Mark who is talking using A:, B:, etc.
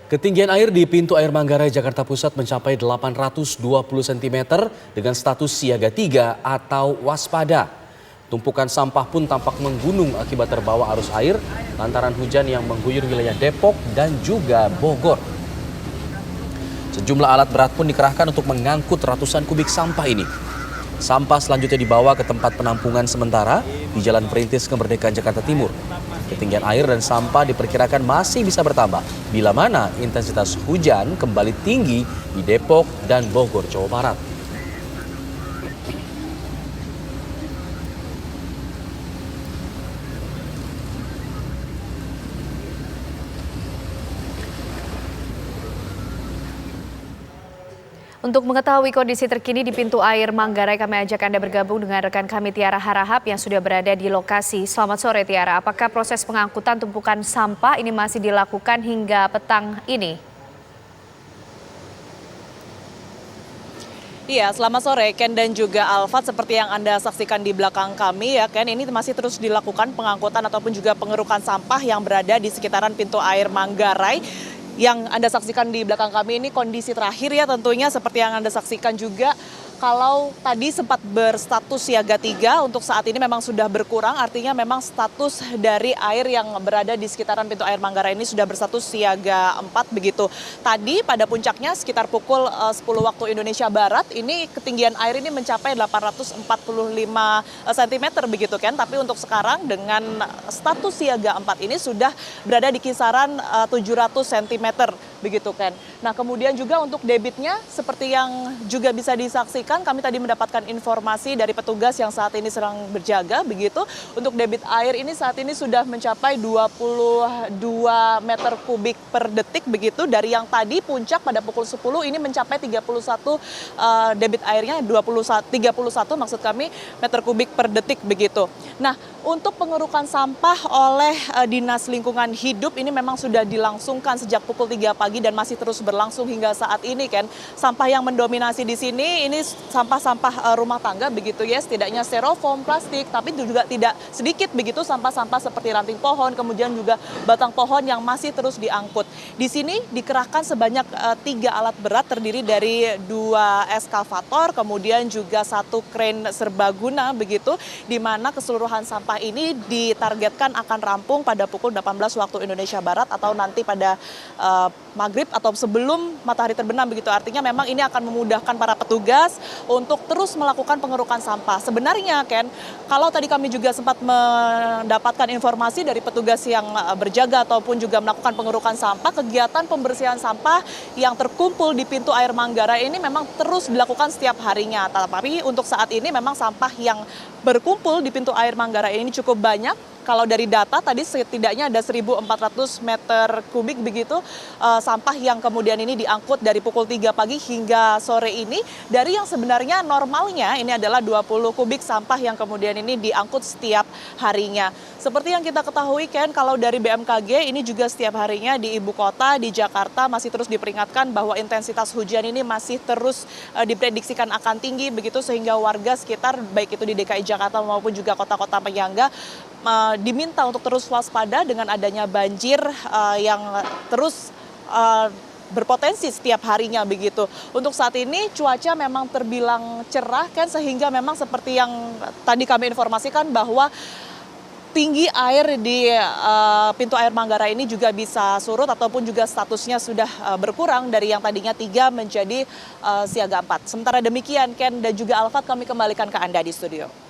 A: Ketinggian air di pintu air Manggarai, Jakarta Pusat mencapai 820 cm dengan status siaga 3 atau waspada. Tumpukan sampah pun tampak menggunung akibat terbawa arus air lantaran hujan yang mengguyur wilayah Depok dan juga Bogor. Sejumlah alat berat pun dikerahkan untuk mengangkut ratusan kubik sampah ini. Sampah selanjutnya dibawa ke tempat penampungan sementara di Jalan Perintis Kemerdekaan Jakarta Timur. Ketinggian air dan sampah diperkirakan masih bisa bertambah bila mana intensitas hujan kembali tinggi di Depok dan Bogor, Jawa Barat.
B: Untuk mengetahui kondisi terkini di pintu air Manggarai, kami ajak Anda bergabung dengan rekan kami Tiara Harahap yang sudah berada di lokasi. Selamat sore Tiara, apakah proses pengangkutan tumpukan sampah ini masih dilakukan hingga petang ini?
C: Iya, selamat sore Ken dan juga Alfat. Seperti yang Anda saksikan di belakang kami ya Ken, ini masih terus dilakukan pengangkutan ataupun juga pengerukan sampah yang berada di sekitaran pintu air Manggarai. Yang Anda saksikan di belakang kami ini kondisi terakhir ya tentunya seperti yang Anda saksikan juga. Kalau tadi sempat berstatus siaga 3, untuk saat ini memang sudah berkurang, artinya memang status dari air yang berada di sekitaran pintu air Manggarai ini sudah berstatus siaga 4 begitu. Tadi pada puncaknya sekitar pukul 10 waktu Indonesia Barat, ini ketinggian air ini mencapai 845 cm begitu kan, tapi untuk sekarang dengan status siaga 4 ini sudah berada di kisaran 700 cm begitu kan. Nah kemudian juga untuk debitnya seperti yang juga bisa disaksikan, kami tadi mendapatkan informasi dari petugas yang saat ini sedang berjaga begitu. Untuk debit air ini saat ini sudah mencapai 22 meter kubik per detik begitu. Dari yang tadi puncak pada pukul 10 ini mencapai 31 debit airnya 31 maksud kami meter kubik per detik begitu. Nah untuk pengerukan sampah oleh Dinas Lingkungan Hidup ini memang sudah dilangsungkan sejak pukul 3 pagi dan masih terus berlangsung hingga saat ini kan. Sampah yang mendominasi di sini ini sampah-sampah rumah tangga begitu ya, setidaknya styrofoam, plastik, tapi juga tidak sedikit begitu sampah-sampah seperti ranting pohon, kemudian juga batang pohon yang masih terus diangkut. Di sini dikerahkan sebanyak 3 alat berat terdiri dari 2 eskavator, kemudian juga 1 kren serbaguna begitu, di mana keseluruhan sampah ini ditargetkan akan rampung pada pukul 18 waktu Indonesia Barat atau nanti pada maghrib atau sebelum matahari terbenam begitu. Artinya memang ini akan memudahkan para petugas untuk terus melakukan pengerukan sampah. Sebenarnya Ken, kalau tadi kami juga sempat mendapatkan informasi dari petugas yang berjaga ataupun juga melakukan pengerukan sampah, kegiatan pembersihan sampah yang terkumpul di pintu air Manggarai ini memang terus dilakukan setiap harinya. Tapi untuk saat ini memang sampah yang berkumpul di pintu air Manggarai ini cukup banyak. Kalau dari data tadi setidaknya ada 1.400 meter kubik begitu sampah yang kemudian ini diangkut dari pukul 3 pagi hingga sore ini. Dari yang sebenarnya normalnya ini adalah 20 kubik sampah yang kemudian ini diangkut setiap harinya. Seperti yang kita ketahui Ken, kalau dari BMKG ini juga setiap harinya di ibu kota, di Jakarta masih terus diperingatkan bahwa intensitas hujan ini masih terus diprediksikan akan tinggi begitu, sehingga warga sekitar baik itu di DKI Jakarta maupun juga kota-kota penyangga diminta untuk terus waspada dengan adanya banjir yang terus berpotensi setiap harinya begitu. Untuk saat ini cuaca memang terbilang cerah kan, sehingga memang seperti yang tadi kami informasikan bahwa tinggi air di pintu air Manggarai ini juga bisa surut ataupun juga statusnya sudah berkurang dari yang tadinya 3 menjadi siaga 4. Sementara demikian Ken dan juga Alfat, kami kembalikan ke Anda di studio.